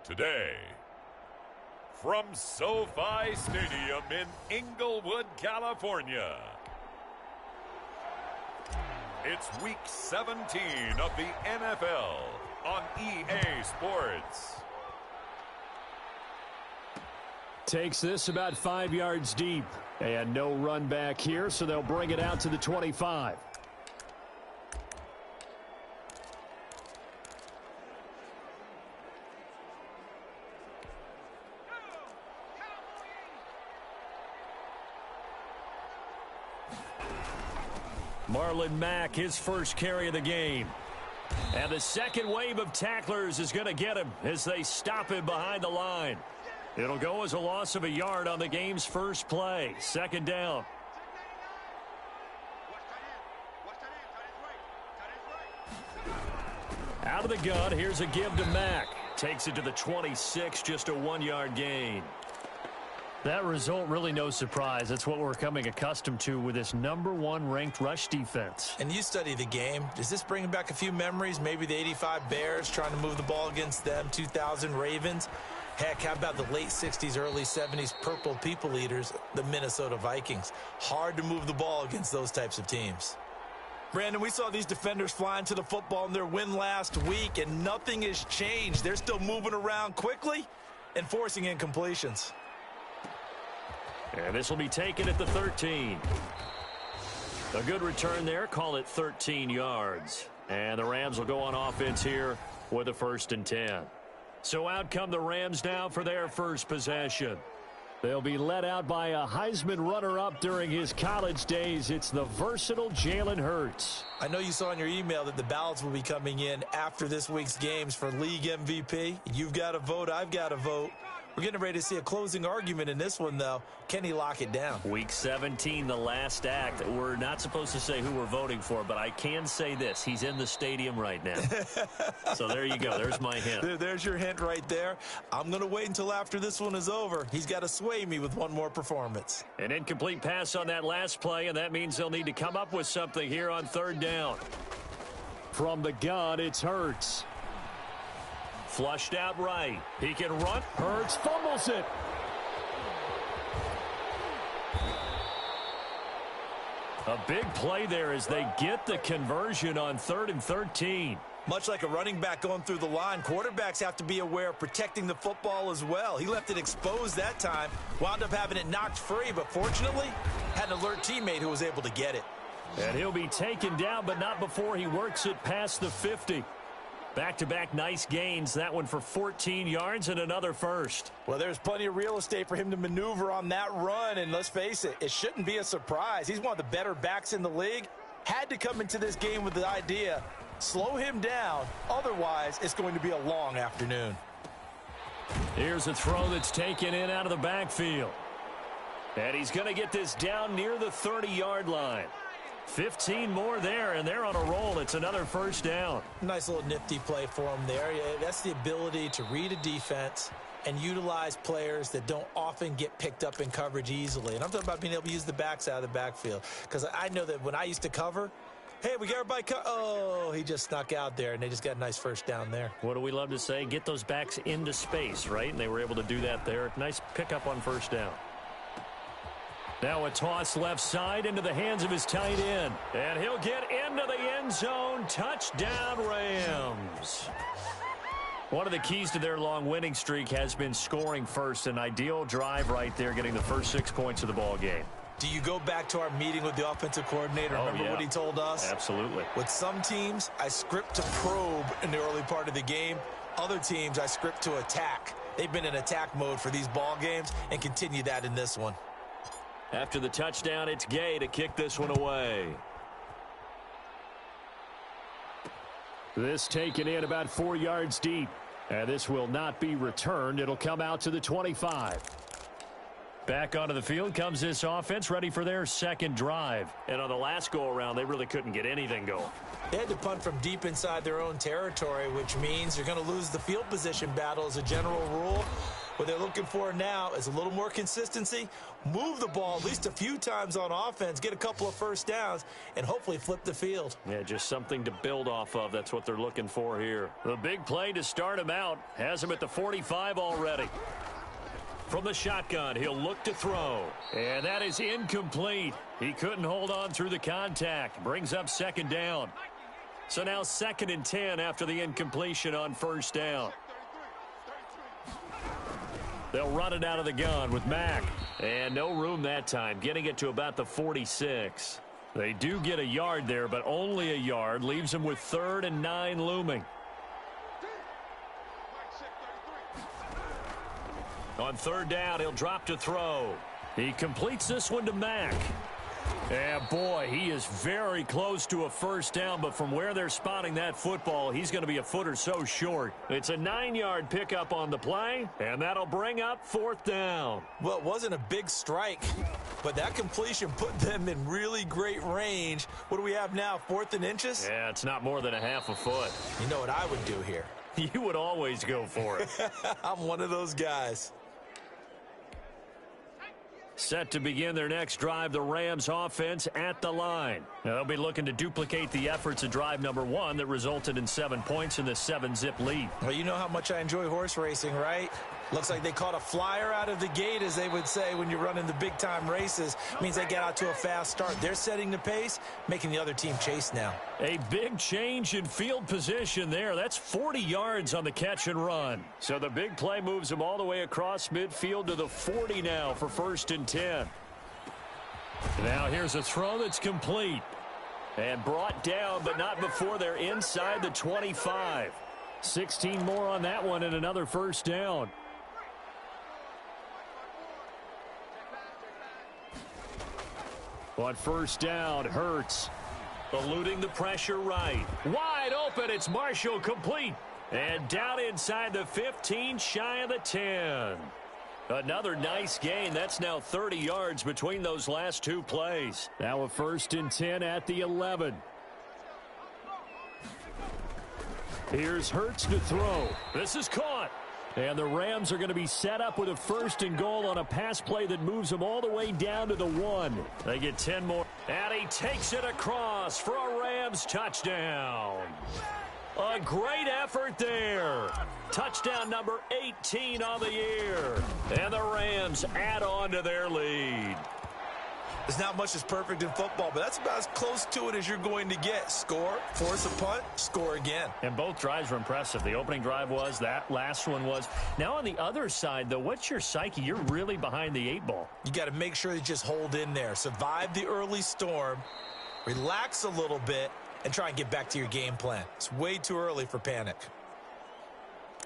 Today, from SoFi Stadium in Inglewood, California, it's Week 17 of the NFL on EA Sports. Takes this about 5 yards deep. And no run back here, so they'll bring it out to the 25. Marlon Mack, his first carry of the game. And the second wave of tacklers is going to get him as they stop him behind the line. It'll go as a loss of a yard on the game's first play. Second down. Out of the gun, here's a give to Mack. Takes it to the 26, just a 1-yard gain. That result, really no surprise. That's what we're coming accustomed to with this #1 ranked rush defense. And you study the game. Does this bring back a few memories? Maybe the 85 Bears trying to move the ball against them, 2000 Ravens. Heck, how about the late 60s, early 70s Purple People Eaters, the Minnesota Vikings? Hard to move the ball against those types of teams. Brandon, we saw these defenders flying to the football in their win last week, and nothing has changed. They're still moving around quickly and forcing incompletions. And this will be taken at the 13. A good return there. Call it 13 yards. And the Rams will go on offense here with a 1st and 10. So out come the Rams now for their first possession. They'll be led out by a Heisman runner-up during his college days. It's the versatile Jalen Hurts. I know you saw in your email that the ballots will be coming in after this week's games for league MVP. You've got to vote. I've got to vote. We're getting ready to see a closing argument in this one, though. Can he lock it down? Week 17, the last act. We're not supposed to say who we're voting for, but I can say this. He's in the stadium right now. So there you go. There's my hint. There's your hint right there. I'm going to wait until after this one is over. He's got to sway me with one more performance. An incomplete pass on that last play, and that means they'll need to come up with something here on 3rd down. From the gun, it's Hurts. Flushed out right. He can run. Hurts fumbles it. A big play there as they get the conversion on 3rd and 13. Much like a running back going through the line, quarterbacks have to be aware of protecting the football as well. He left it exposed that time, wound up having it knocked free, but fortunately had an alert teammate who was able to get it. And he'll be taken down, but not before he works it past the 50. Back-to-back nice gains. That one for 14 yards and another first. Well, there's plenty of real estate for him to maneuver on that run, and let's face it, it shouldn't be a surprise. He's one of the better backs in the league. Had to come into this game with the idea, slow him down, otherwise it's going to be a long afternoon. Here's a throw that's taken in out of the backfield. And he's going to get this down near the 30-yard line. 15 more there, and they're on a roll. It's another 1st down. Nice little nifty play for him there. That's the ability to read a defense and utilize players that don't often get picked up in coverage easily. And I'm talking about being able to use the backs out of the backfield. Because I know that when I used to cover, hey, we got everybody oh, he just snuck out there, and they just got a nice 1st down there. What do we love to say? Get those backs into space, right? And they were able to do that there. Nice pickup on 1st down. Now a toss left side into the hands of his tight end. And he'll get into the end zone. Touchdown, Rams. One of the keys to their long winning streak has been scoring first. An ideal drive right there, getting the first 6 points of the ball game. Do you go back to our meeting with the offensive coordinator? Remember what he told us? Absolutely. With some teams, I script to probe in the early part of the game. Other teams, I script to attack. They've been in attack mode for these ball games and continue that in this one. After the touchdown, it's Gay to kick this one away. This taken in about 4 yards deep. And this will not be returned. It'll come out to the 25. Back onto the field comes this offense, ready for their second drive. And on the last go-around, they really couldn't get anything going. They had to punt from deep inside their own territory, which means you're going to lose the field position battle as a general rule. What they're looking for now is a little more consistency, move the ball at least a few times on offense, get a couple of first downs, and hopefully flip the field. Yeah, just something to build off of. That's what they're looking for here. The big play to start him out has him at the 45 already. From the shotgun, he'll look to throw. And that is incomplete. He couldn't hold on through the contact. Brings up second down. So now 2nd and 10 after the incompletion on first down. They'll run it out of the gun with Mack. And no room that time, getting it to about the 46. They do get a yard there, but only a yard. Leaves them with 3rd and 9 looming. On 3rd down, he'll drop to throw. He completes this one to Mack. And boy, he is very close to a first down, but from where they're spotting that football, he's going to be a foot or so short. It's a 9-yard pickup on the play, and that'll bring up 4th down. Well, it wasn't a big strike, but that completion put them in really great range. What do we have now, 4th and inches? Yeah, it's not more than a half a foot. You know what I would do here? You would always go for it. I'm one of those guys. Set to begin their next drive, the Rams offense at the line. Now, they'll be looking to duplicate the efforts of drive number 1 that resulted in 7 points in the 7-zip lead. Well, you know how much I enjoy horse racing, right? Looks like they caught a flyer out of the gate, as they would say when you're running the big-time races. Means they get out to a fast start. They're setting the pace, making the other team chase now. A big change in field position there. That's 40 yards on the catch and run. So the big play moves them all the way across midfield to the 40 now for 1st and 10. Now here's a throw that's complete. And brought down, but not before they're inside the 25. 16 more on that one and another first down. On first down, Hurts eluding the pressure right. Wide open, it's Marshall, complete. And down inside the 15, shy of the 10. Another nice gain. That's now 30 yards between those last 2 plays. Now a 1st and 10 at the 11. Here's Hurts to throw. This is caught. And the Rams are going to be set up with a 1st and goal on a pass play that moves them all the way down to the 1. They get 10 more. And he takes it across for a Rams touchdown. A great effort there. Touchdown number 18 on the year. And the Rams add on to their lead. There's not much that's perfect in football, but that's about as close to it as you're going to get. Score, force a punt, score again. And both drives were impressive. The opening drive was, that last one was. Now on the other side, though, what's your psyche? You're really behind the 8 ball. You got to make sure you just hold in there. Survive the early storm, relax a little bit, and try and get back to your game plan. It's way too early for panic.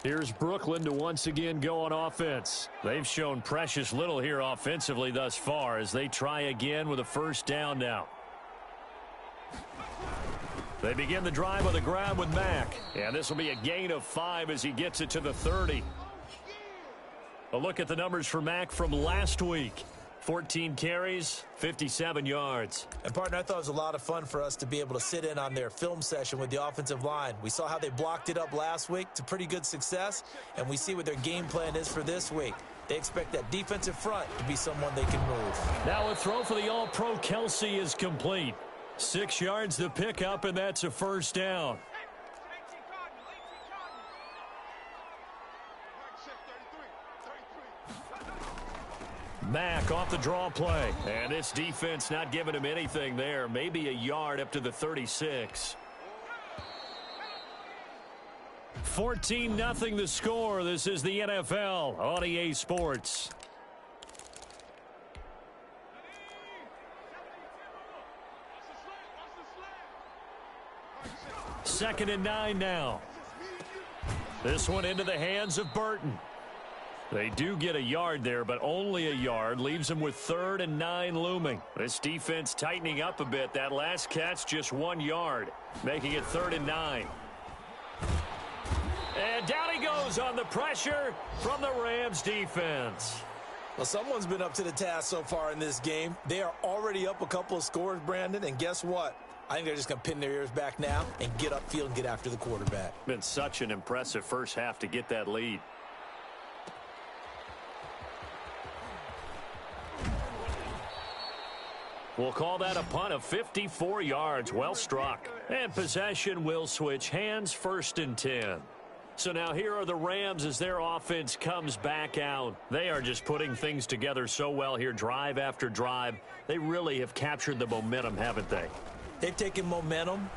Here's Brooklyn to once again go on offense. They've shown precious little here offensively thus far as they try again with a first down now. They begin the drive on the ground with Mack. And this will be a gain of 5 as he gets it to the 30. A look at the numbers for Mack from last week. 14 carries, 57 yards. And, partner, I thought it was a lot of fun for us to be able to sit in on their film session with the offensive line. We saw how they blocked it up last week to pretty good success, and we see what their game plan is for this week. They expect that defensive front to be someone they can move. Now a throw for the All-Pro Kelsey is complete. 6 yards to pick up, and that's a first down. Mack off the draw play. And this defense not giving him anything there. Maybe a yard up to the 36. 14-0 the score. This is the NFL on EA Sports. Second and 9 now. This one into the hands of Burton. They do get a yard there, but only a yard. Leaves them with 3rd and 9 looming. This defense tightening up a bit. That last catch, just 1 yard, making it 3rd and 9. And down he goes on the pressure from the Rams defense. Well, someone's been up to the task so far in this game. They are already up a couple of scores, Brandon, and guess what? I think they're just going to pin their ears back now and get upfield and get after the quarterback. Been such an impressive first half to get that lead. We'll call that a punt of 54 yards. Well struck. And possession will switch hands, 1st and 10. So now here are the Rams as their offense comes back out. They are just putting things together so well here, drive after drive. They really have captured the momentum, haven't they? They've taken momentum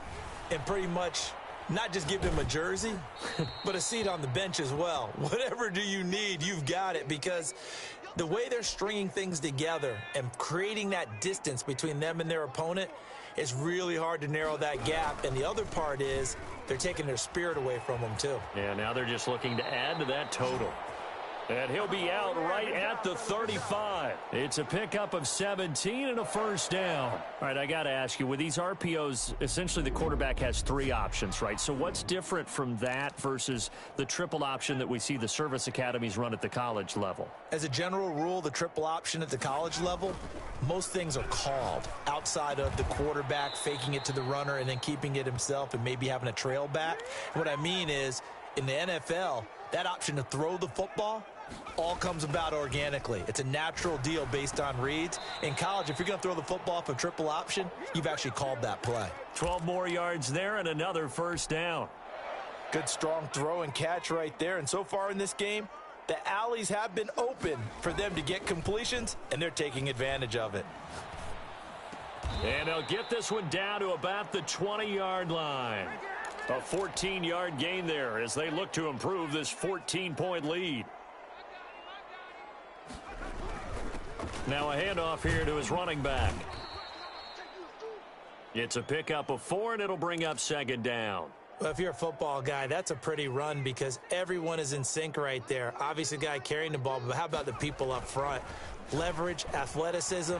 and pretty much not just give them a jersey, but a seat on the bench as well. Whatever do you need, you've got it, because the way they're stringing things together and creating that distance between them and their opponent is really hard to narrow that gap. And the other part is they're taking their spirit away from them, too. Yeah, now they're just looking to add to that total. And he'll be out right at the 35. It's a pickup of 17 and a 1st down. All right, I got to ask you, with these RPOs, essentially the quarterback has 3 options, right? So what's different from that versus the triple option that we see the service academies run at the college level? As a general rule, the triple option at the college level, most things are called outside of the quarterback faking it to the runner and then keeping it himself and maybe having a trail back. What I mean is, in the NFL, that option to throw the football all comes about organically. It's a natural deal based on reads. In college, if you're going to throw the football off a triple option, you've actually called that play. 12 more yards there and another 1st down. Good strong throw and catch right there. And so far in this game, the alleys have been open for them to get completions, and they're taking advantage of it. And they'll get this one down to about the 20-yard line. A 14-yard gain there as they look to improve this 14-point lead. Now a handoff here to his running back. It's a pickup of 4, and it'll bring up 2nd down. Well, if you're a football guy, that's a pretty run because everyone is in sync right there. Obviously, the guy carrying the ball, but how about the people up front? Leverage, athleticism.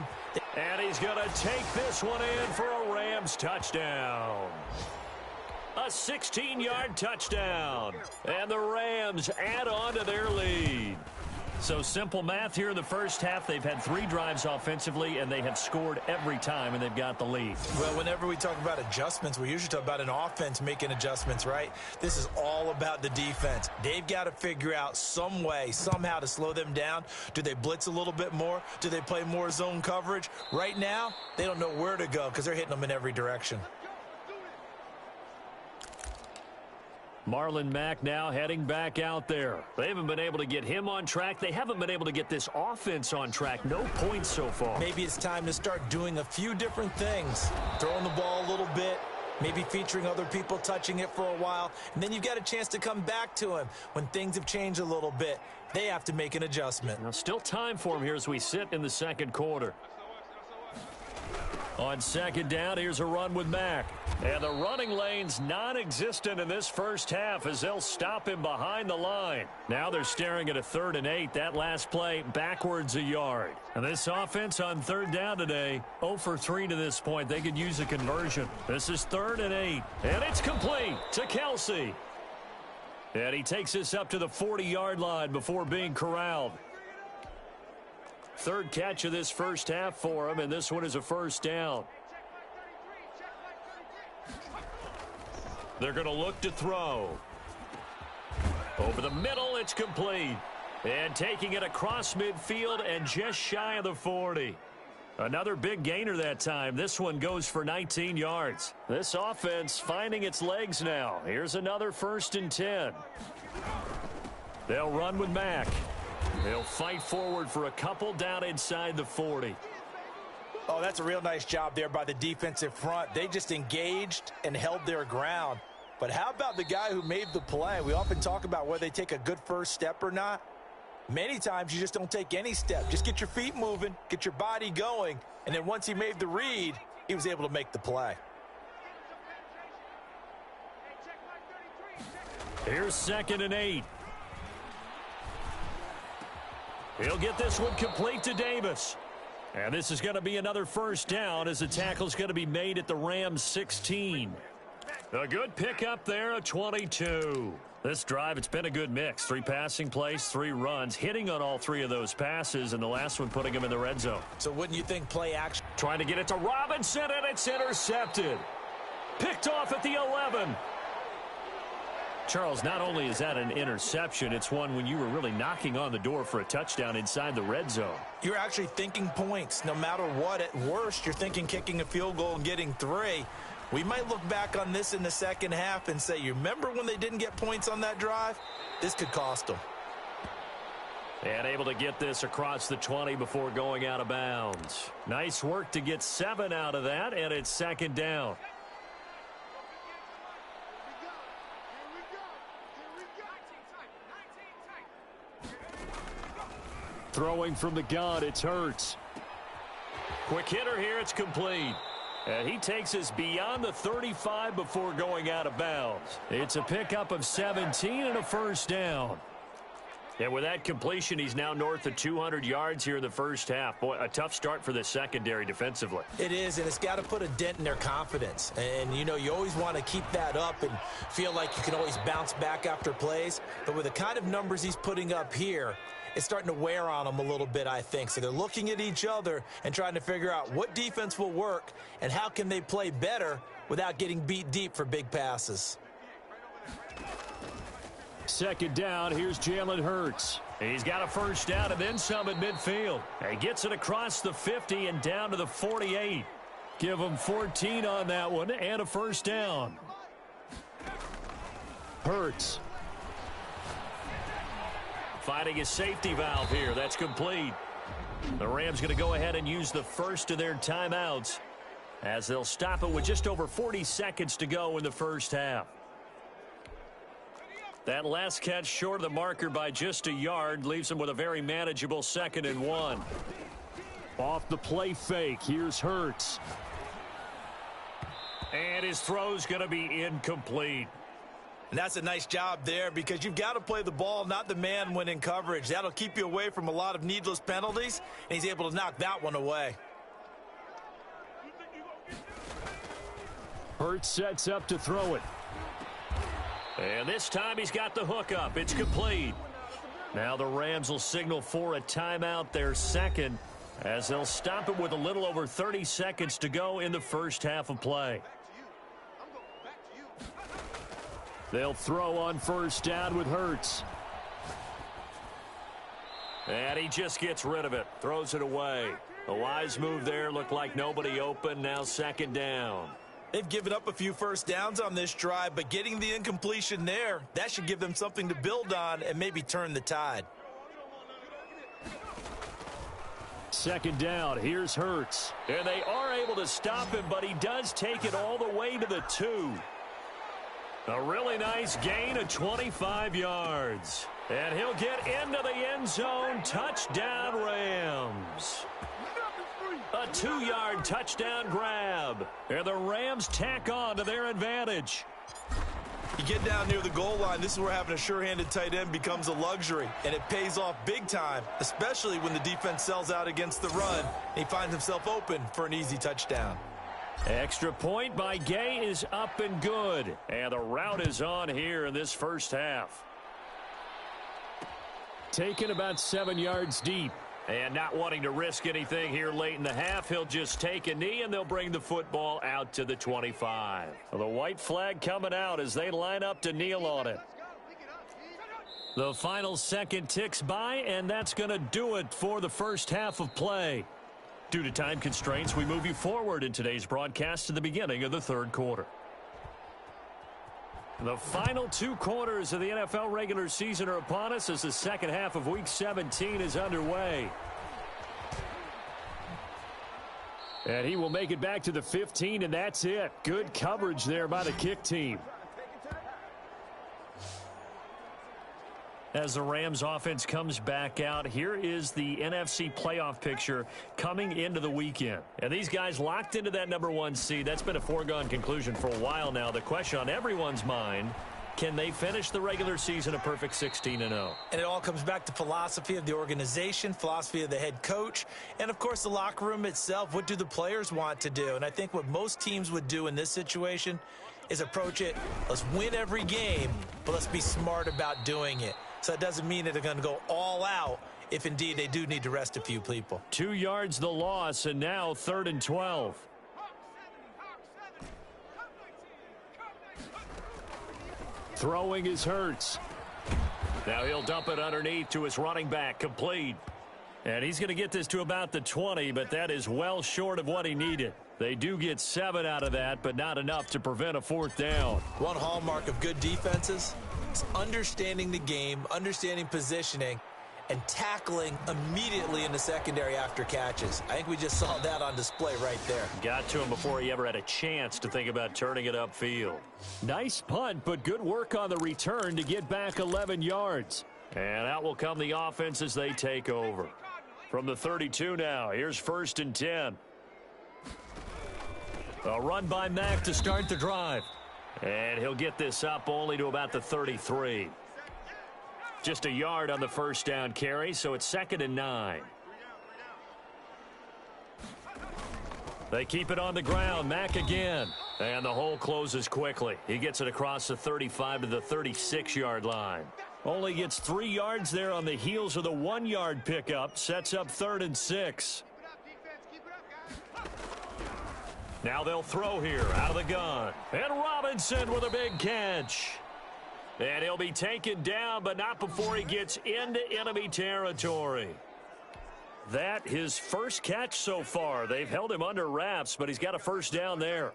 And he's going to take this one in for a Rams touchdown. A 16-yard touchdown. And the Rams add on to their lead. So simple math here in the first half. They've had 3 drives offensively, and they have scored every time, and they've got the lead. Well, whenever we talk about adjustments, we usually talk about an offense making adjustments, right? This is all about the defense. They've got to figure out some way, somehow to slow them down. Do they blitz a little bit more? Do they play more zone coverage? Right now, they don't know where to go because they're hitting them in every direction. Marlon Mack now heading back out there. They haven't been able to get him on track. They haven't been able to get this offense on track. No points so far. Maybe it's time to start doing a few different things. Throwing the ball a little bit, maybe featuring other people touching it for a while, and then you've got a chance to come back to him when things have changed a little bit. They have to make an adjustment. Now, still time for him here as we sit in the 2nd quarter. On 2nd down, here's a run with Mack. And the running lane's non-existent in this first half as they'll stop him behind the line. Now they're staring at a 3rd and 8. That last play backwards a yard. And this offense on 3rd down today, 0 for 3 to this point. They could use a conversion. This is 3rd and 8. And it's complete to Kelsey. And he takes this up to the 40-yard line before being corralled. 3rd catch of this first half for him, and this one is a 1st down. They're going to look to throw. Over the middle, it's complete. And taking it across midfield and just shy of the 40. Another big gainer that time. This one goes for 19 yards. This offense finding its legs now. Here's another 1st and 10. They'll run with Mack. They'll fight forward for a couple down inside the 40. Oh, that's a real nice job there by the defensive front. They just engaged and held their ground. But how about the guy who made the play? We often talk about whether they take a good first step or not. Many times you just don't take any step. Just get your feet moving, get your body going, and then once he made the read, he was able to make the play. Here's 2nd and 8. He'll get this one complete to Davis. And this is going to be another 1st down as the tackle's going to be made at the Rams 16. A good pickup there, a 22. This drive, it's been a good mix. 3 passing plays, 3 runs, hitting on all 3 of those passes, and the last one putting him in the red zone. So wouldn't you think play action? Trying to get it to Robinson, and it's intercepted. Picked off at the 11. Charles, not only is that an interception, it's one when you were really knocking on the door for a touchdown inside the red zone. You're actually thinking points. No matter what, at worst, you're thinking kicking a field goal and getting 3. We might look back on this in the second half and say, you remember when they didn't get points on that drive? This could cost them. And able to get this across the 20 before going out of bounds. Nice work to get 7 out of that, and it's second down. Throwing from the gun, it's Hurts. Quick hitter here, it's complete. And he takes us beyond the 35 before going out of bounds. It's a pickup of 17 and a first down. And with that completion, he's now north of 200 yards here in the first half. Boy, a tough start for the secondary defensively. It is, and it's got to put a dent in their confidence. And, you know, you always want to keep that up and feel like you can always bounce back after plays. But with the kind of numbers he's putting up here, it's starting to wear on them a little bit, I think. So they're looking at each other and trying to figure out what defense will work and how can they play better without getting beat deep for big passes. Second down, here's Jalen Hurts. He's got a first down and then some at midfield. He gets it across the 50 and down to the 48. Give him 14 on that one and a first down. Hurts. Finding a safety valve here. That's complete. The Rams going to go ahead and use the first of their timeouts as they'll stop it with just over 40 seconds to go in the first half. That last catch short of the marker by just a yard leaves them with a very manageable 2nd and 1. Off the play fake, here's Hurts. And his throw's going to be incomplete. And that's a nice job there because you've got to play the ball, not the man when in coverage. That'll keep you away from a lot of needless penalties, and he's able to knock that one away. Hurts sets up to throw it. And this time he's got the hook up. It's complete. Now the Rams will signal for a timeout, their second, as they'll stop it with a little over 30 seconds to go in the first half of play. They'll throw on first down with Hurts. And he just gets rid of it. Throws it away. A wise move there. Looked like nobody open. Now second down. They've given up a few first downs on this drive, but getting the incompletion there, that should give them something to build on and maybe turn the tide. Second down. Here's Hurts. And they are able to stop him, but he does take it all the way to the 2. A really nice gain of 25 yards. And he'll get into the end zone. Touchdown, Rams. A 2-yard touchdown grab. And the Rams tack on to their advantage. You get down near the goal line, this is where having a sure-handed tight end becomes a luxury. And it pays off big time, especially when the defense sells out against the run. And he finds himself open for an easy touchdown. Extra point by Gay is up and good. And the route is on here in this first half. Taken about 7 yards deep. And not wanting to risk anything here late in the half, he'll just take a knee and they'll bring the football out to the 25. Well, the white flag coming out as they line up to kneel on it. The final second ticks by, and that's going to do it for the first half of play. Due to time constraints, we move you forward in today's broadcast to the beginning of the third quarter. The final 2 quarters of the NFL regular season are upon us as the second half of Week 17 is underway. And he will make it back to the 15, and that's it. Good coverage there by the kick team. As the Rams offense comes back out, here is the NFC playoff picture coming into the weekend. And these guys locked into that number 1 seed. That's been a foregone conclusion for a while now. The question on everyone's mind, can they finish the regular season a perfect 16-0? And it all comes back to philosophy of the organization, philosophy of the head coach, and, of course, the locker room itself. What do the players want to do? And I think what most teams would do in this situation is approach it, let's win every game, but let's be smart about doing it. So that doesn't mean that they're going to go all out if indeed they do need to rest a few people. 2 yards the loss, and now 3rd and 12. Throwing is Hurts. Now he'll dump it underneath to his running back, complete. And he's going to get this to about the 20, but that is well short of what he needed. They do get 7 out of that, but not enough to prevent a 4th down. One hallmark of good defenses is understanding the game, understanding positioning, and tackling immediately in the secondary after catches. I think we just saw that on display right there. Got to him before he ever had a chance to think about turning it upfield. Nice punt, but good work on the return to get back 11 yards. And out will come the offense as they take over. From the 32 now, here's 1st and 10. A run by Mack to start the drive. And he'll get this up only to about the 33. Just a yard on the 1st down carry, so it's 2nd and 9. They keep it on the ground. Mack again. And the hole closes quickly. He gets it across the 35 to the 36-yard line. Only gets 3 yards there on the heels of the 1-yard pickup. Sets up 3rd and 6. Now they'll throw here out of the gun. And Robinson with a big catch. And he'll be taken down, but not before he gets into enemy territory. That his first catch so far. They've held him under wraps, but he's got a 1st down there.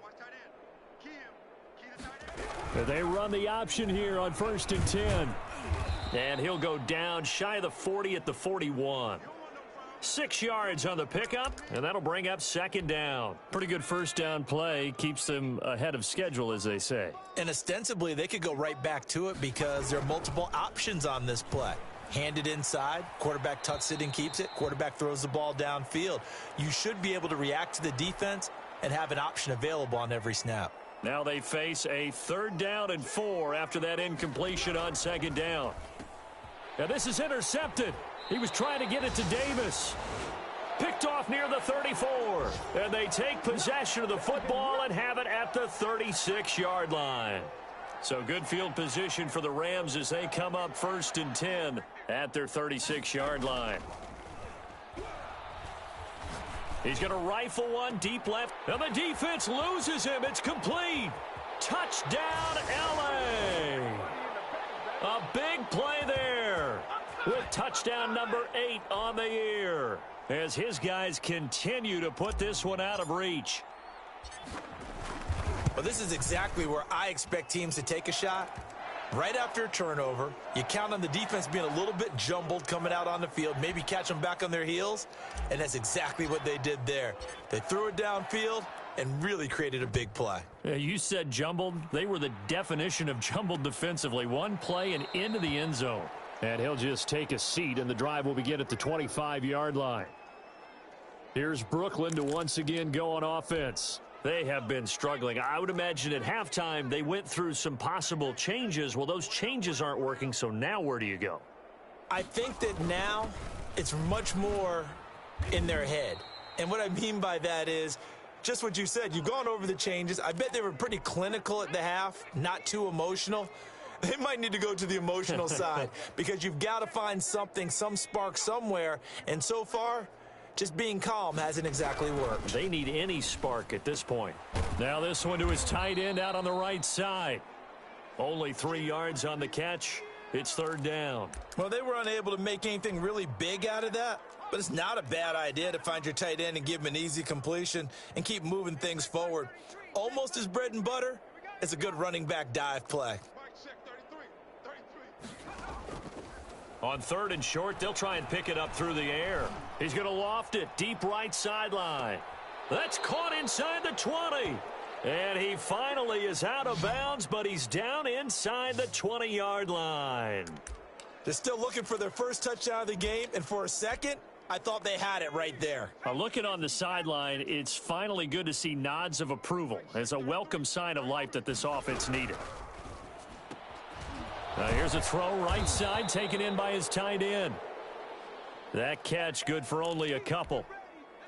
They run the option here on 1st and 10. And he'll go down shy of the 40 at the 41. 6 yards on the pickup, and that'll bring up 2nd down. Pretty good 1st down play. Keeps them ahead of schedule, as they say. And ostensibly, they could go right back to it because there are multiple options on this play. Handed inside, quarterback tucks it and keeps it, quarterback throws the ball downfield. You should be able to react to the defense and have an option available on every snap. Now they face a 3rd down and 4 after that incompletion on 2nd down. Now this is intercepted. He was trying to get it to Davis. Picked off near the 34. And they take possession of the football and have it at the 36-yard line. So good field position for the Rams as they come up 1st and 10 at their 36-yard line. He's going to rifle one deep left. And the defense loses him. It's complete. Touchdown, L.A. A big play there with touchdown number 8 on the year as his guys continue to put this one out of reach. Well, this is exactly where I expect teams to take a shot. Right after a turnover, you count on the defense being a little bit jumbled coming out on the field, maybe catch them back on their heels, and that's exactly what they did there. They threw it downfield and really created a big play. Yeah, you said jumbled. They were the definition of jumbled defensively. One play and into the end zone. And he'll just take a seat, and the drive will begin at the 25-yard line. Here's Brooklyn to once again go on offense. They have been struggling. I would imagine at halftime they went through some possible changes. Well, those changes aren't working, so now where do you go? I think that now it's much more in their head. And what I mean by that is just what you said. You've gone over the changes. I bet they were pretty clinical at the half, not too emotional. They might need to go to the emotional side because you've got to find something, some spark somewhere. And so far, just being calm hasn't exactly worked. They need any spark at this point. Now this one to his tight end out on the right side. Only 3 yards on the catch. It's 3rd down. Well, they were unable to make anything really big out of that. But it's not a bad idea to find your tight end and give him an easy completion and keep moving things forward. Almost as bread and butter as a good running back dive play. On 3rd and short, they'll try and pick it up through the air. He's going to loft it deep right sideline. That's caught inside the 20. And he finally is out of bounds, but he's down inside the 20-yard line. They're still looking for their first touchdown of the game, and for a second, I thought they had it right there. Looking on the sideline, it's finally good to see nods of approval as a welcome sign of life that this offense needed. Here's a throw right side taken in by his tight end. That catch good for only a couple.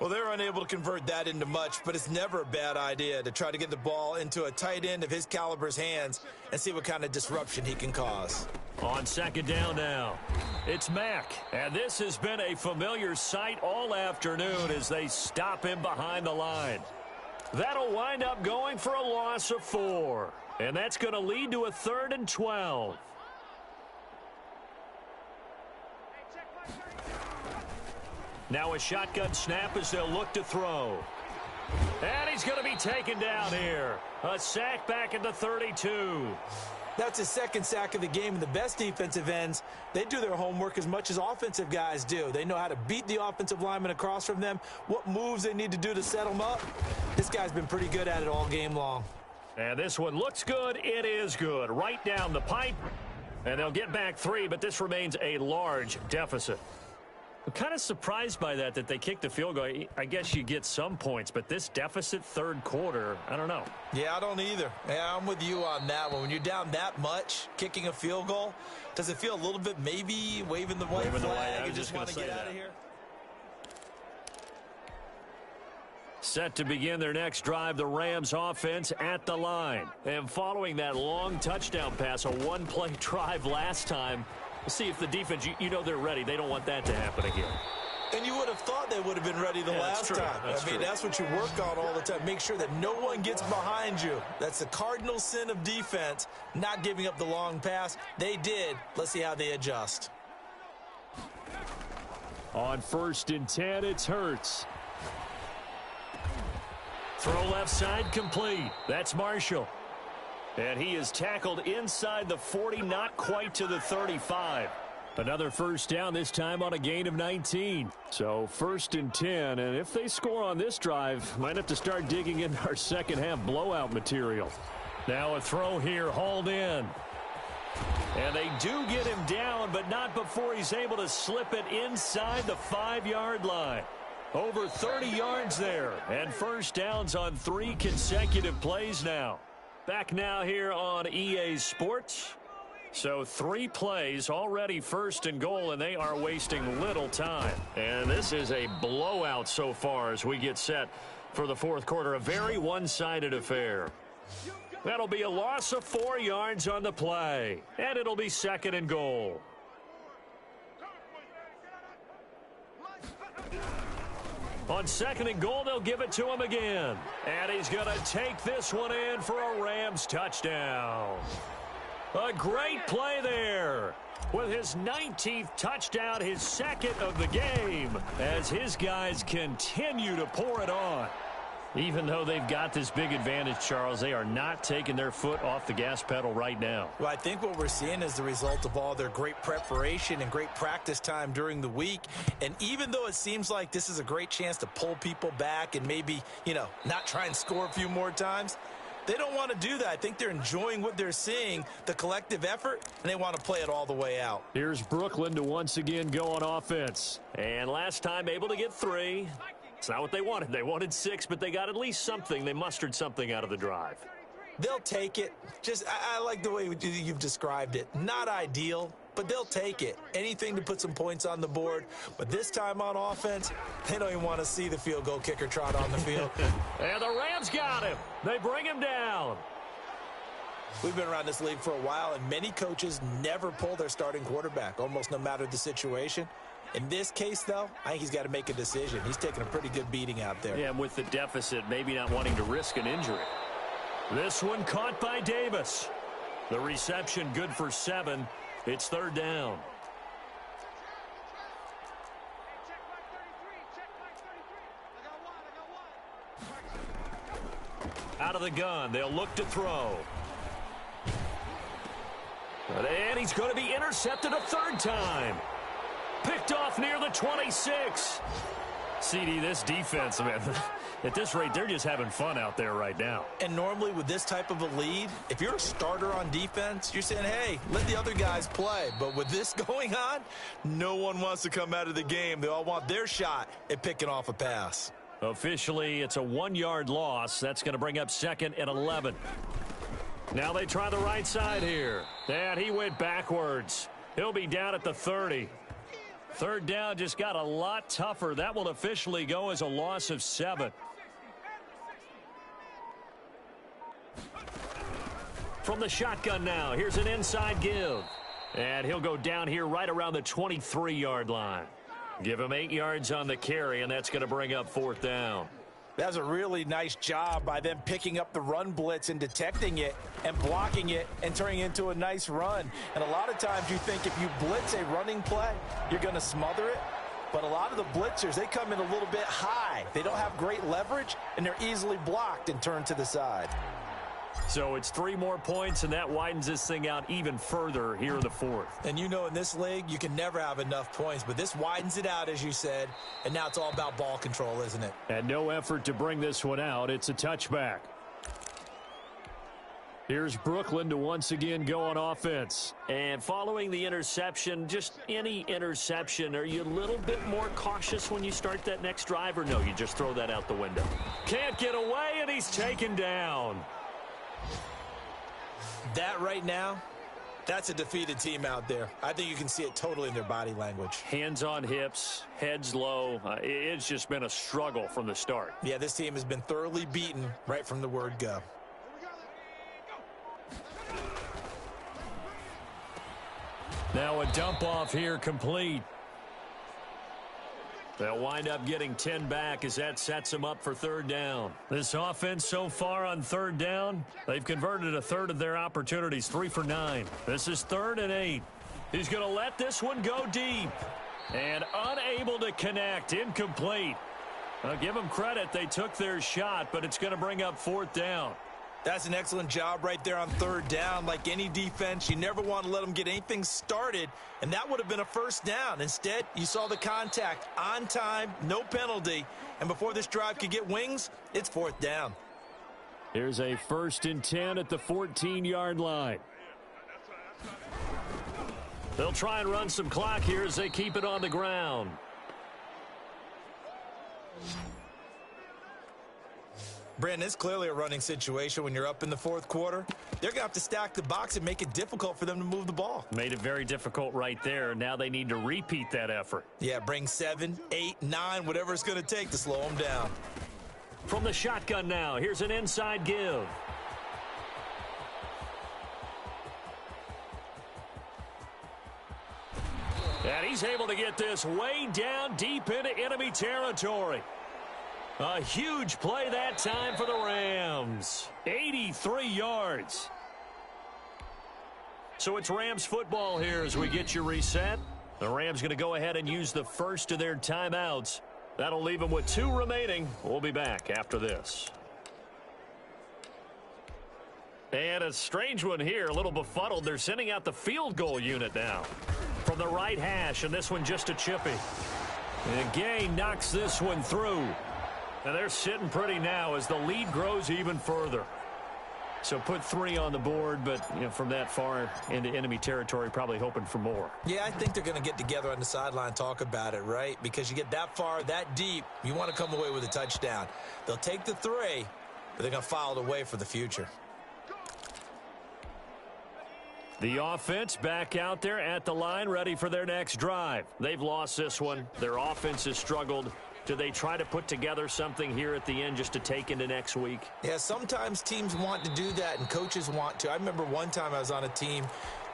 Well, they were unable to convert that into much, but it's never a bad idea to try to get the ball into a tight end of his caliber's hands and see what kind of disruption he can cause. On 2nd down now, it's Mack. And this has been a familiar sight all afternoon as they stop him behind the line. That'll wind up going for a loss of 4. And that's going to lead to a 3rd and 12. Now a shotgun snap as they'll look to throw. And he's going to be taken down here. A sack back at the 32. That's his second sack of the game. And the best defensive ends, they do their homework as much as offensive guys do. They know how to beat the offensive lineman across from them, what moves they need to do to set them up. This guy's been pretty good at it all game long. And this one looks good. It is good. Right down the pipe. And they'll get back 3, but this remains a large deficit. I'm kind of surprised by that they kicked the field goal. I guess you get some points, but this deficit third quarter, I don't know. Yeah, I don't either. Yeah, I'm with you on that one. When you're down that much, kicking a field goal, does it feel a little bit maybe waving the white flag and just want to get out of here? Set to begin their next drive, the Rams offense at the line. And following that long touchdown pass, a one-play drive last time, we'll see if the defense, you know they're ready. They don't want that to happen again. And you would have thought they would have been ready the last time. I mean, that's what you work on all the time. Make sure that no one gets behind you. That's the cardinal sin of defense, not giving up the long pass. They did. Let's see how they adjust. On 1st and 10, it's Hurts. Throw left side complete. That's Marshall. And he is tackled inside the 40, not quite to the 35. Another first down, this time on a gain of 19. So 1st and 10, and if they score on this drive, might have to start digging into our second half blowout material. Now a throw here, hauled in. And they do get him down, but not before he's able to slip it inside the 5-yard line. Over 30 yards there, and first downs on 3 consecutive plays now. Back now here on EA Sports. So 3 plays, already 1st and goal, and they are wasting little time. And this is a blowout so far as we get set for the 4th quarter. A very one-sided affair. That'll be a loss of 4 yards on the play, and it'll be 2nd and goal. On 2nd and goal, they'll give it to him again. And he's going to take this one in for a Rams touchdown. A great play there. With his 19th touchdown, his 2nd of the game, as his guys continue to pour it on. Even though they've got this big advantage, Charles, they are not taking their foot off the gas pedal right now. Well, I think what we're seeing is the result of all their great preparation and great practice time during the week. And even though it seems like this is a great chance to pull people back and maybe, not try and score a few more times, they don't want to do that. I think they're enjoying what they're seeing, the collective effort, and they want to play it all the way out. Here's Brooklyn to once again go on offense. And last time able to get 3. It's not what they wanted. They wanted 6, but they got at least something. They mustered something out of the drive. They'll take it. I like the way you've described it. Not ideal, but they'll take it. Anything to put some points on the board. But this time on offense, they don't even want to see the field goal kicker trot on the field. And the Rams got him. They bring him down. We've been around this league for a while, and many coaches never pull their starting quarterback, almost no matter the situation. In this case, though, I think he's got to make a decision. He's taking a pretty good beating out there. Yeah, with the deficit, maybe not wanting to risk an injury. This one caught by Davis. The reception good for 7. It's 3rd down. Out of the gun, they'll look to throw. And he's going to be intercepted a 3rd time. Picked off near the 26. CD, this defense, man, at this rate, they're just having fun out there right now. And normally with this type of a lead, if you're a starter on defense, you're saying, hey, let the other guys play. But with this going on, no one wants to come out of the game. They all want their shot at picking off a pass. Officially, it's a 1-yard loss. That's going to bring up 2nd and 11. Now they try the right side here. And he went backwards. He'll be down at the 30. 3rd down just got a lot tougher. That will officially go as a loss of 7. From the shotgun now, here's an inside give. And he'll go down here right around the 23-yard line. Give him 8 yards on the carry, and that's going to bring up 4th down. That was a really nice job by them picking up the run blitz and detecting it and blocking it and turning it into a nice run. And a lot of times you think if you blitz a running play, you're going to smother it. But a lot of the blitzers, they come in a little bit high. They don't have great leverage, and they're easily blocked and turned to the side. So it's 3 more points, and that widens this thing out even further here in the fourth. And you know in this league, you can never have enough points, but this widens it out, as you said, and now it's all about ball control, isn't it? And no effort to bring this one out. It's a touchback. Here's Brooklyn to once again go on offense. And following the interception, just any interception, are you a little bit more cautious when you start that next drive, or no, you just throw that out the window? Can't get away, and he's taken down. That right now, that's a defeated team out there. I think you can see it totally in their body language. Hands on hips, heads low. It's just been a struggle from the start. Yeah, this team has been thoroughly beaten right from the word go. Now a dump off here complete. They'll wind up getting 10 back as that sets them up for third down. This offense so far on third down, they've converted a third of their opportunities, 3 for 9. This is 3rd and 8. He's going to let this one go deep. And unable to connect, incomplete. I'll give them credit, they took their shot, but it's going to bring up 4th down. That's an excellent job right there on third down. Like any defense, you never want to let them get anything started, and that would have been a first down. Instead, you saw the contact on time, no penalty, and before this drive could get wings, it's 4th down. Here's a 1st and 10 at the 14-yard line. They'll try and run some clock here as they keep it on the ground. Brandon, it's clearly a running situation when you're up in the 4th quarter. They're going to have to stack the box and make it difficult for them to move the ball. Made it very difficult right there. Now they need to repeat that effort. Yeah, bring 7, 8, 9, whatever it's going to take to slow them down. From the shotgun now, here's an inside give. And he's able to get this way down deep into enemy territory. A huge play that time for the Rams. 83 yards. So it's Rams football here as we get you reset. The Rams going to go ahead and use the first of their timeouts. That'll leave them with 2 remaining. We'll be back after this. And a strange one here, a little befuddled. They're sending out the field goal unit now from the right hash, and this one just a chippy. And Gay knocks this one through. And they're sitting pretty now as the lead grows even further. So put 3 on the board, but from that far into enemy territory, probably hoping for more. Yeah, I think they're going to get together on the sideline and talk about it, right? Because you get that far, that deep, you want to come away with a touchdown. They'll take the 3, but they're going to file it away for the future. The offense back out there at the line, ready for their next drive. They've lost this one. Their offense has struggled. Do they try to put together something here at the end just to take into next week? Yeah, sometimes teams want to do that and coaches want to. I remember one time I was on a team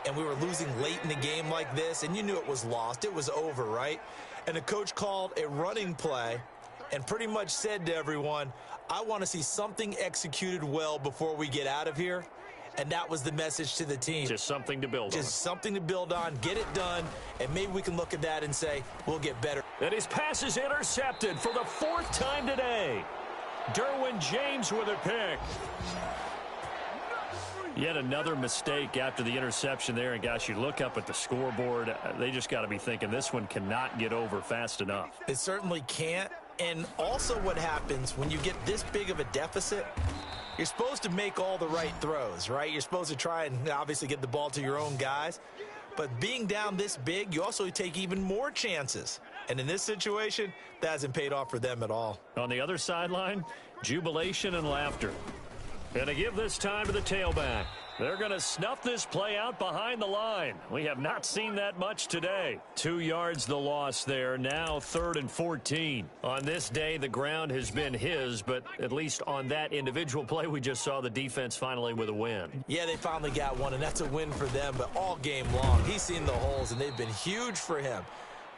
and we were losing late in the game like this, and you knew it was lost. It was over, right? And the coach called a running play and pretty much said to everyone, I want to see something executed well before we get out of here. And that was the message to the team. Just something to build on. Just something to build on, get it done, and maybe we can look at that and say, we'll get better. And his pass is intercepted for the 4th time today. Derwin James with a pick. Yet another mistake after the interception there. And, gosh, you look up at the scoreboard, they just got to be thinking this one cannot get over fast enough. It certainly can't. And also what happens when you get this big of a deficit, you're supposed to make all the right throws, right? You're supposed to try and obviously get the ball to your own guys. But being down this big, you also take even more chances. And in this situation, that hasn't paid off for them at all. On the other sideline, jubilation and laughter. And to give this time to the tailback. They're going to snuff this play out behind the line. We have not seen that much today. 2 yards the loss there. Now 3rd and 14. On this day, the ground has been his, but at least on that individual play, we just saw the defense finally with a win. Yeah, they finally got one, and that's a win for them, but all game long, he's seen the holes, and they've been huge for him.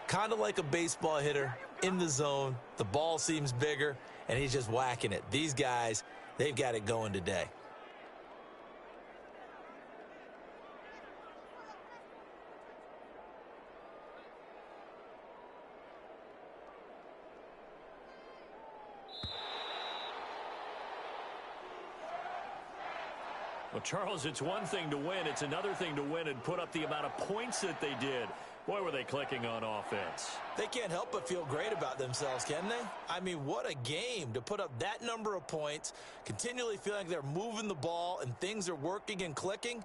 Kind of like a baseball hitter in the zone. The ball seems bigger, and he's just whacking it. These guys, they've got it going today. Well, Charles, it's one thing to win. It's another thing to win and put up the amount of points that they did. Boy, were they clicking on offense. They can't help but feel great about themselves, can they? I mean, what a game to put up that number of points, continually feeling like they're moving the ball and things are working and clicking.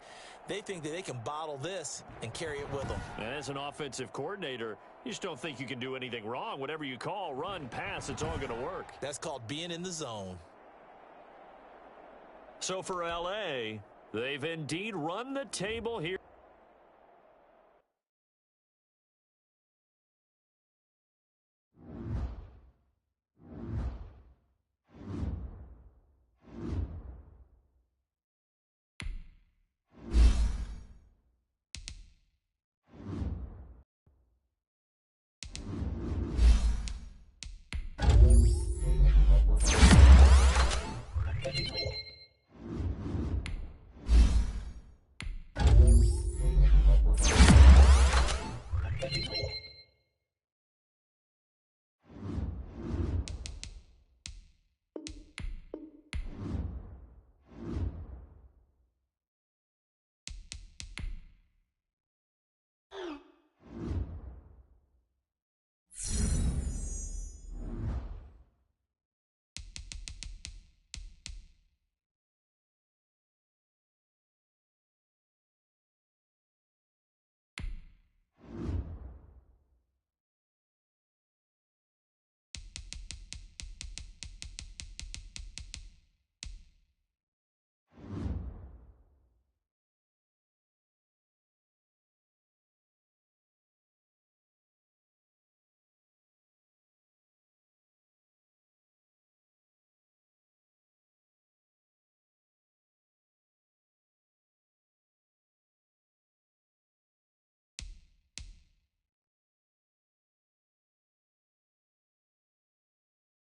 They think that they can bottle this and carry it with them. And as an offensive coordinator, you just don't think you can do anything wrong. Whatever you call, run, pass, it's all going to work. That's called being in the zone. So for L.A., they've indeed run the table here.